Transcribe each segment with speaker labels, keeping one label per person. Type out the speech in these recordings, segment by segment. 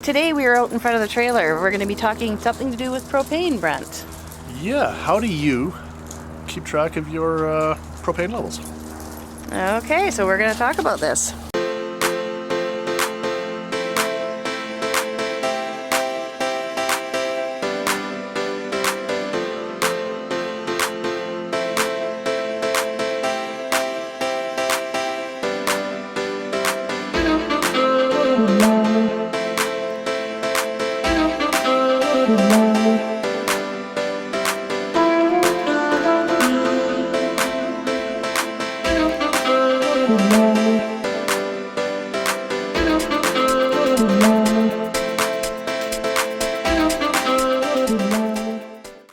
Speaker 1: Today we are out in front of the trailer. We're going to be talking something to do with propane, Brent.
Speaker 2: Yeah, how do you keep track of your propane levels?
Speaker 1: Okay, so we're going to talk about this.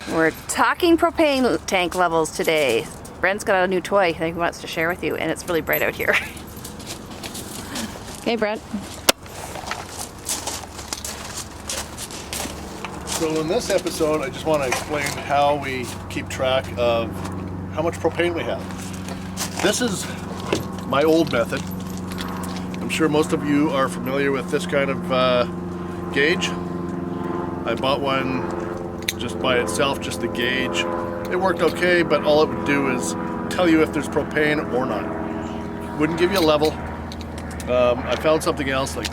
Speaker 1: We're talking propane tank levels today. Brent's got a new toy that he wants to share with you, and it's really bright out here. Okay, Brent.
Speaker 2: So in this episode, I just want to explain how we keep track of how much propane we have. This is my old method. I'm sure most of you are familiar with this kind of gauge. I bought one just by itself, just the gauge. It worked okay, but all it would do is tell you if there's propane or not. Wouldn't give you a level. I found something else, like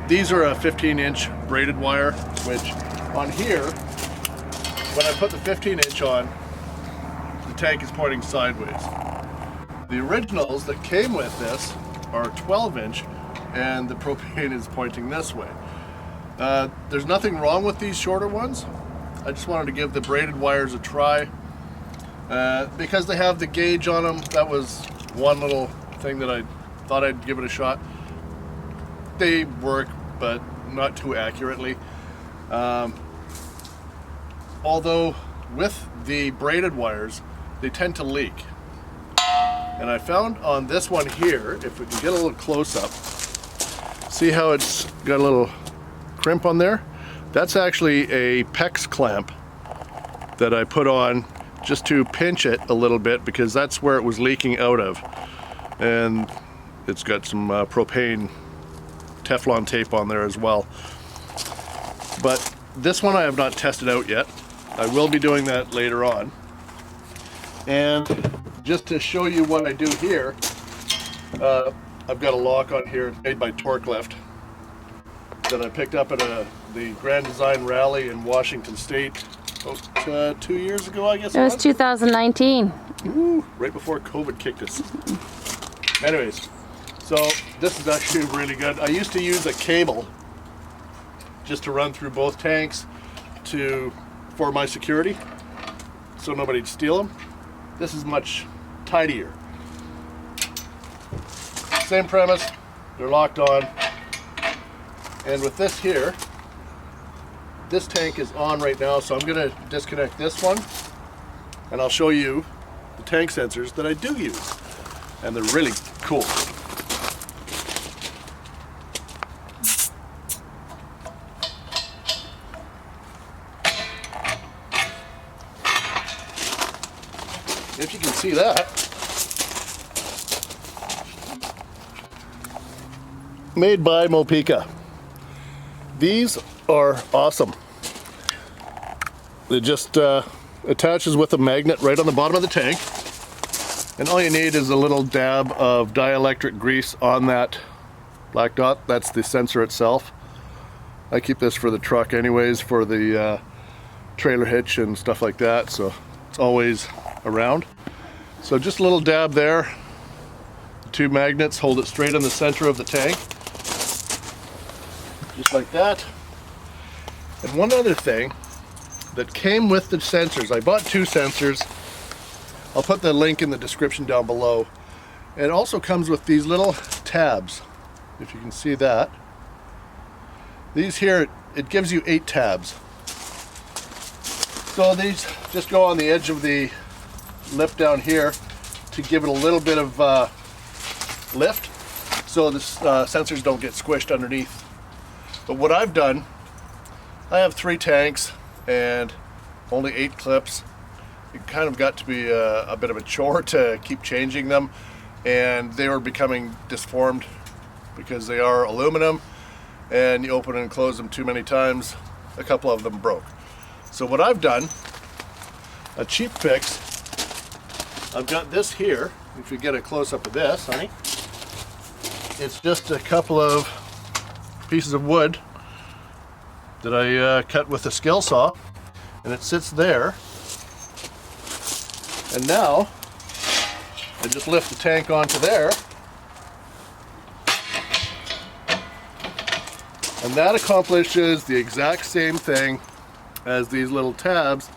Speaker 2: these are a 15-inch braided wire, which on here, when I put the 15-inch on, the tank is pointing sideways. The originals that came with this are 12-inch, and the propane is pointing this way. There's nothing wrong with these shorter ones. I just wanted to give the braided wires a try. Because they have the gauge on them, that was one little thing that I thought I'd give it a shot. They work, but not too accurately. Although with the braided wires, they tend to leak. And I found on this one here, if we can get a little close up, see how it's got a little crimp on there? That's actually a PEX clamp that I put on just to pinch it a little bit, because that's where it was leaking out of. And it's got some propane Teflon tape on there as well. But this one I have not tested out yet. I will be doing that later on. And just to show you what I do here, I've got a lock on here made by Torque Lift that I picked up at the Grand Design Rally in Washington State about 2 years ago, I guess
Speaker 1: It was 2019.
Speaker 2: Ooh, right before COVID kicked us. Anyways, so this is actually really good. I used to use a cable just to run through both tanks for my security, so nobody'd steal them. This is much tidier. Same premise, they're locked on. And with this here, this tank is on right now, so I'm gonna disconnect this one, and I'll show you the tank sensors that I do use. And they're really cool. If you can see that, made by Mopica. These are awesome. It just attaches with a magnet right on the bottom of the tank, and all you need is a little dab of dielectric grease on that black dot. That's the sensor itself. I keep this for the truck anyways, for the trailer hitch and stuff like that, so it's always around. So just a little dab there. The two magnets hold it straight in the center of the tank, just like that. And one other thing that came with the sensors, I bought two sensors. I'll put the link in the description down below. It also comes with these little tabs, if you can see that. These here, it gives you 8 tabs. So these just go on the edge of the lip down here to give it a little bit of lift, so the sensors don't get squished underneath. But what I've done, I have 3 tanks and only 8 clips. It kind of got to be a bit of a chore to keep changing them, and they were becoming disformed because they are aluminum and you open and close them too many times, a couple of them broke. So what I've done, a cheap fix, I've got this here. If you get a close-up of this, honey, it's just a couple of pieces of wood that I cut with a skill saw, and it sits there. And now I just lift the tank onto there, and that accomplishes the exact same thing as these little tabs,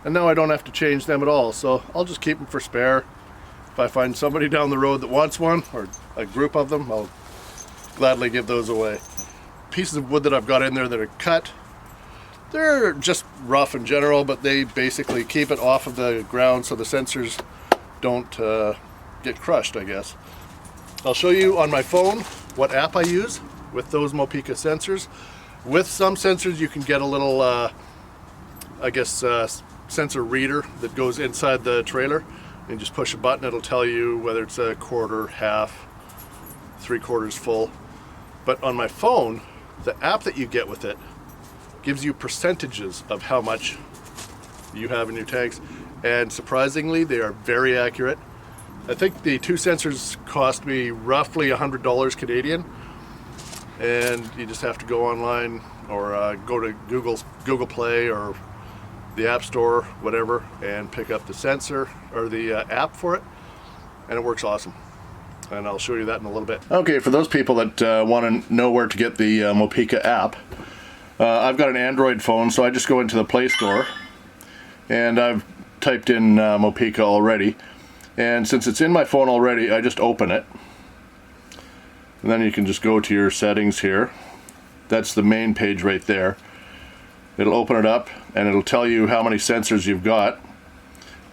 Speaker 2: and now I don't have to change them at all. So I'll just keep them for spare. If I find somebody down the road that wants one, or a group of them, I'll gladly give those away. Pieces of wood that I've got in there that are cut, they're just rough in general, but they basically keep it off of the ground so the sensors don't get crushed, I guess. I'll show you on my phone what app I use with those Mopica sensors. With some sensors you can get a little, I guess, sensor reader that goes inside the trailer. You just push a button, it'll tell you whether it's a quarter, half, 3/4 full. But on my phone, the app that you get with it gives you percentages of how much you have in your tanks, and surprisingly they are very accurate. I think the two sensors cost me roughly $100 Canadian, and you just have to go online or go to Google Play or the App Store, whatever, and pick up the sensor or the app for it, and it works awesome. And I'll show you that in a little bit. Okay, for those people that want to know where to get the Mopica app, I've got an Android phone, so I just go into the Play Store, and I've typed in Mopica already. And since it's in my phone already, I just open it. And then you can just go to your settings here. That's the main page right there. It'll open it up, and it'll tell you how many sensors you've got.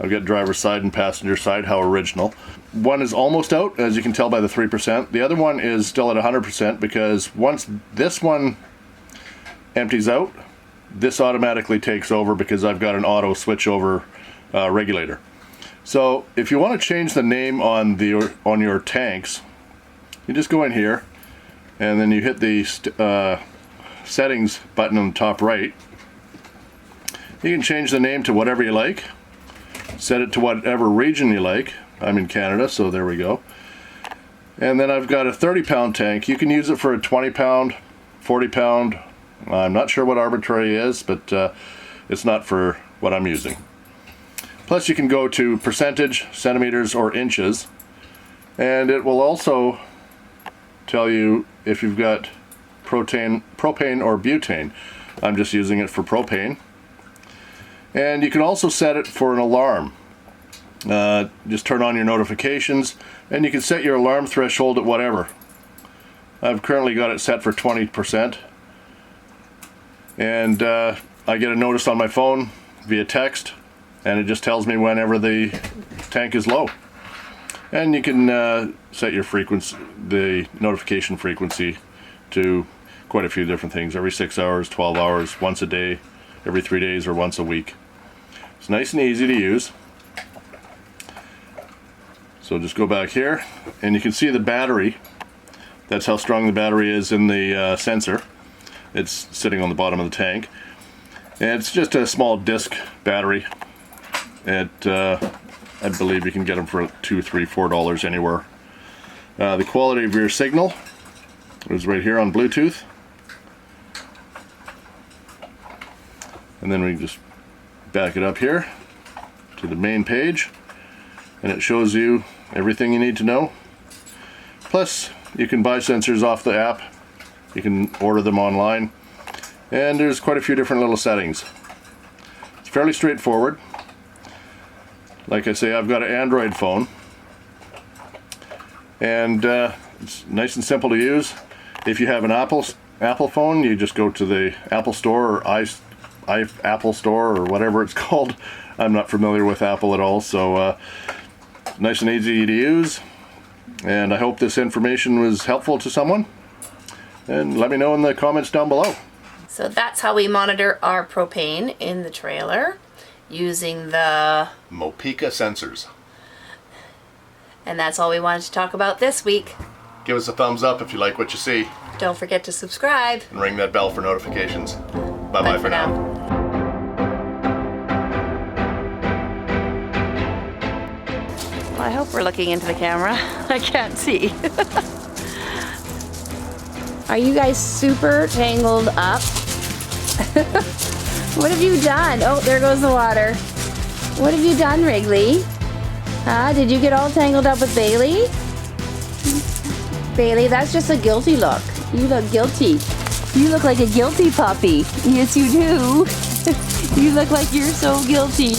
Speaker 2: I've got driver's side and passenger side, how original. One is almost out, as you can tell by the 3%. The other one is still at 100% because once this one empties out, this automatically takes over because I've got an auto switch over regulator. So if you want to change the name on your tanks, you just go in here and then you hit the settings button on the top right. You can change the name to whatever you like. Set it to whatever region you like. I'm in Canada, so there we go. And then I've got a 30-pound tank. You can use it for a 20-pound, 40-pound. I'm not sure what arbitrary is, but it's not for what I'm using. Plus you can go to percentage, centimeters, or inches, and it will also tell you if you've got propane or butane. I'm just using it for propane. And you can also set it for an alarm. Just turn on your notifications, and you can set your alarm threshold at whatever. I've currently got it set for 20%. And I get a notice on my phone via text, and it just tells me whenever the tank is low. And you can set your frequency, the notification frequency, to quite a few different things. Every 6 hours, 12 hours, once a day, every 3 days, or once a week. It's nice and easy to use. So just go back here, and you can see the battery. That's how strong the battery is in the sensor. It's sitting on the bottom of the tank. And it's just a small disc battery. I believe you can get them for $2, $3, $4 anywhere. The quality of your signal is right here on Bluetooth. And then we just back it up here to the main page, and it shows you everything you need to know. Plus, you can buy sensors off the app. You can order them online, and there's quite a few different little settings. It's fairly straightforward. Like I say, I've got an Android phone, and it's nice and simple to use. If you have an Apple phone, you just go to the Apple Store or Apple Store or whatever it's called. I'm not familiar with Apple at all, so nice and easy to use. And I hope this information was helpful to someone. And let me know in the comments down below.
Speaker 1: So that's how we monitor our propane in the trailer using the
Speaker 2: Mopica sensors.
Speaker 1: And that's all we wanted to talk about this week.
Speaker 2: Give us a thumbs up if you like what you see.
Speaker 1: Don't forget to subscribe.
Speaker 2: And ring that bell for notifications. Bye-bye for now.
Speaker 1: Well, I hope we're looking into the camera. I can't see. Are you guys super tangled up? What have you done? Oh, there goes the water. What have you done, Wrigley? Did you get all tangled up with Bailey? Bailey, that's just a guilty look. You look guilty. You look like a guilty puppy. Yes, you do. You look like you're so guilty.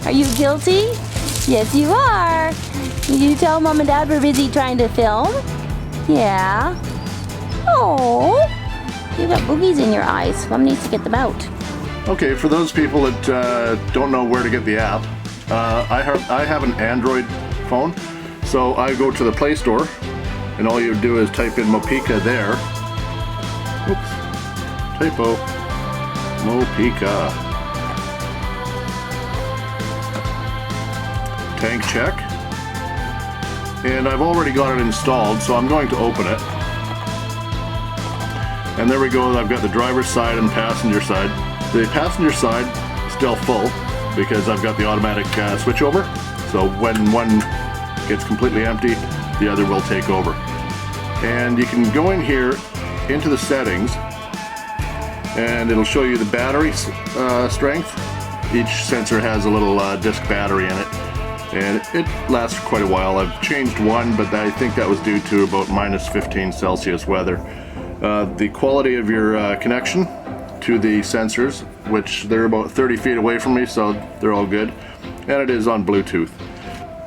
Speaker 1: Are you guilty? Yes, you are. Did you tell Mom and Dad we're busy trying to film? Yeah. Oh, you got boogies in your eyes. Mom needs to get them out.
Speaker 2: Okay, for those people that don't know where to get the app, I have an Android phone, so I go to the Play Store, and all you do is type in Mopica there. Oops, typo. Mopica. Tank check. And I've already got it installed, so I'm going to open it. And there we go, I've got the driver's side and passenger side. The passenger side is still full because I've got the automatic switchover. So when one gets completely empty, the other will take over. And you can go in here into the settings and it'll show you the battery strength. Each sensor has a little disc battery in it. And it lasts for quite a while. I've changed one, but I think that was due to about minus 15 Celsius weather. The quality of your connection to the sensors, which they're about 30 feet away from me, so they're all good. And it is on Bluetooth.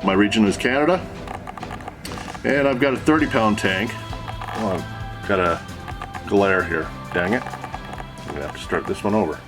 Speaker 2: My region is Canada. And I've got a 30-pound tank. Oh, I've got a glare here. Dang it. I'm gonna have to start this one over.